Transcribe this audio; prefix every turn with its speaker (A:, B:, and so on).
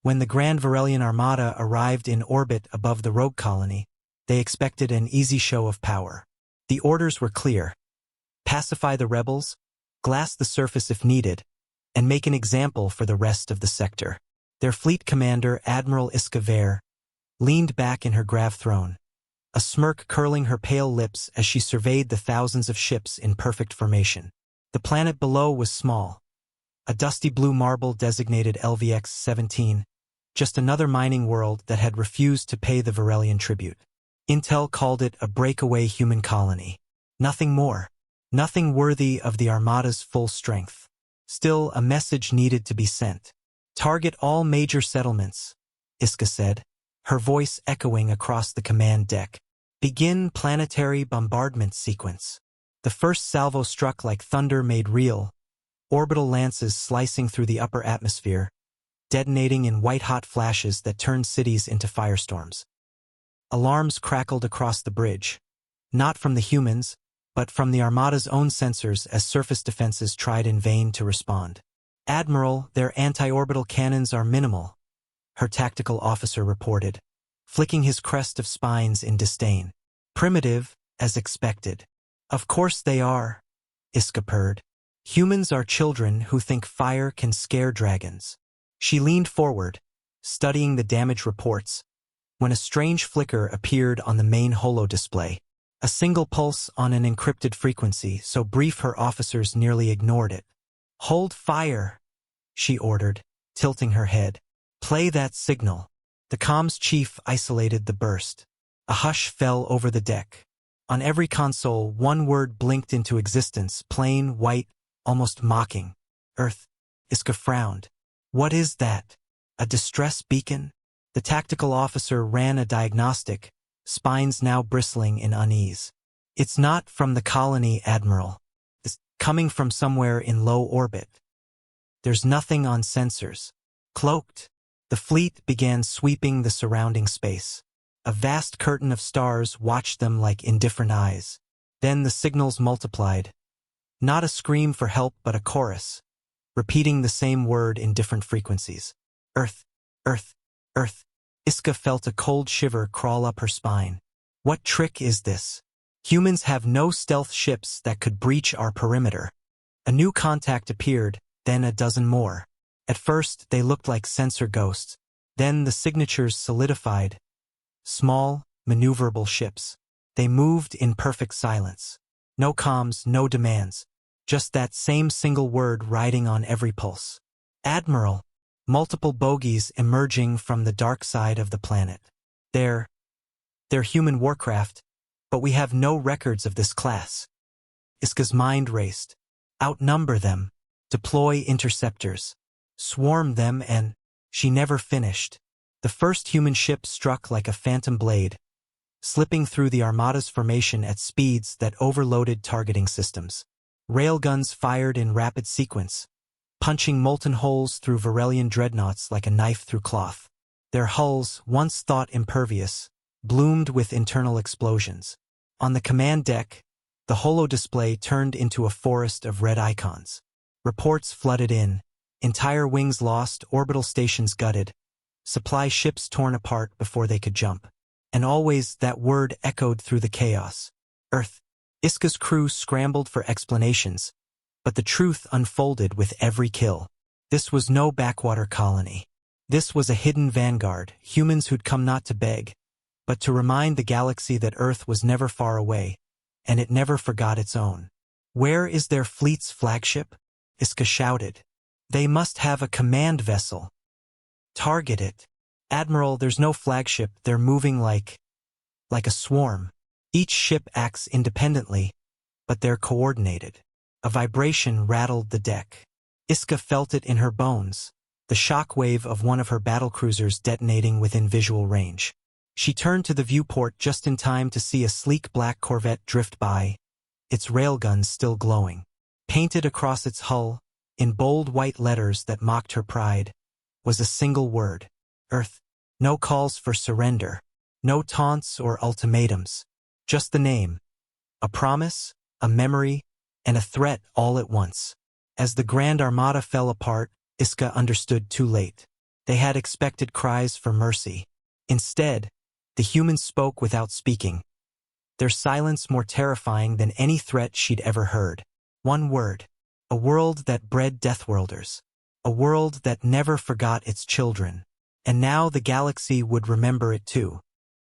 A: When the Grand Varelian Armada arrived in orbit above the rogue colony, they expected an easy show of power. The orders were clear: pacify the rebels, glass the surface if needed, and make an example for the rest of the sector. Their fleet commander, Admiral Iska Vare, leaned back in her grav throne, a smirk curling her pale lips as she surveyed the thousands of ships in perfect formation. The planet below was small, a dusty blue marble designated LVX-17, just another mining world that had refused to pay the Varelian tribute. Intel called it a breakaway human colony. Nothing more. Nothing worthy of the Armada's full strength. Still, a message needed to be sent. Target all major settlements, Iska said, her voice echoing across the command deck. Begin planetary bombardment sequence. The first salvo struck like thunder made real, orbital lances slicing through the upper atmosphere, detonating in white-hot flashes that turned cities into firestorms. Alarms crackled across the bridge, not from the humans, but from the Armada's own sensors as surface defenses tried in vain to respond. Admiral, their anti-orbital cannons are minimal, her tactical officer reported, flicking his crest of spines in disdain. Primitive, as expected. Of course they are, Iska purred. Humans are children who think fire can scare dragons. She leaned forward, studying the damage reports, when a strange flicker appeared on the main holo display. A single pulse on an encrypted frequency, so brief her officers nearly ignored it. Hold fire, she ordered, tilting her head. Play that signal. The comms chief isolated the burst. A hush fell over the deck. On every console, one word blinked into existence, plain, white, almost mocking. Earth. Iska frowned. What is that? A distress beacon? The tactical officer ran a diagnostic, spines now bristling in unease. It's not from the colony, Admiral. It's coming from somewhere in low orbit. There's nothing on sensors. Cloaked. The fleet began sweeping the surrounding space. A vast curtain of stars watched them like indifferent eyes. Then the signals multiplied. Not a scream for help but a chorus, repeating the same word in different frequencies. Earth, Earth, Earth. Iska felt a cold shiver crawl up her spine. What trick is this? Humans have no stealth ships that could breach our perimeter. A new contact appeared, then a dozen more. At first, they looked like sensor ghosts. Then the signatures solidified. Small, maneuverable ships. They moved in perfect silence. No comms, no demands. Just that same single word riding on every pulse. Admiral. Multiple bogies emerging from the dark side of the planet. They're human warcraft, but we have no records of this class. Iska's mind raced. Outnumber them. Deploy interceptors. Swarm them and... She never finished. The first human ship struck like a phantom blade, slipping through the Armada's formation at speeds that overloaded targeting systems. Railguns fired in rapid sequence, punching molten holes through Varelian dreadnoughts like a knife through cloth. Their hulls, once thought impervious, bloomed with internal explosions. On the command deck, the holo display turned into a forest of red icons. Reports flooded in. Entire wings lost, orbital stations gutted, supply ships torn apart before they could jump. And always that word echoed through the chaos. Earth. Iska's crew scrambled for explanations, but the truth unfolded with every kill. This was no backwater colony. This was a hidden vanguard, humans who'd come not to beg, but to remind the galaxy that Earth was never far away, and it never forgot its own. Where is their fleet's flagship? Iska shouted. They must have a command vessel. Target it. Admiral, there's no flagship, they're moving like a swarm. Each ship acts independently, but they're coordinated. A vibration rattled the deck. Iska felt it in her bones, the shock wave of one of her battlecruisers detonating within visual range. She turned to the viewport just in time to see a sleek black Corvette drift by, its railguns still glowing. Painted across its hull, in bold white letters that mocked her pride, was a single word. Earth. No calls for surrender. No taunts or ultimatums. Just the name. A promise, a memory, and a threat all at once. As the Grand Armada fell apart, Iska understood too late. They had expected cries for mercy. Instead, the humans spoke without speaking, their silence more terrifying than any threat she'd ever heard. One word. A world that bred Deathworlders. A world that never forgot its children. And now the galaxy would remember it too.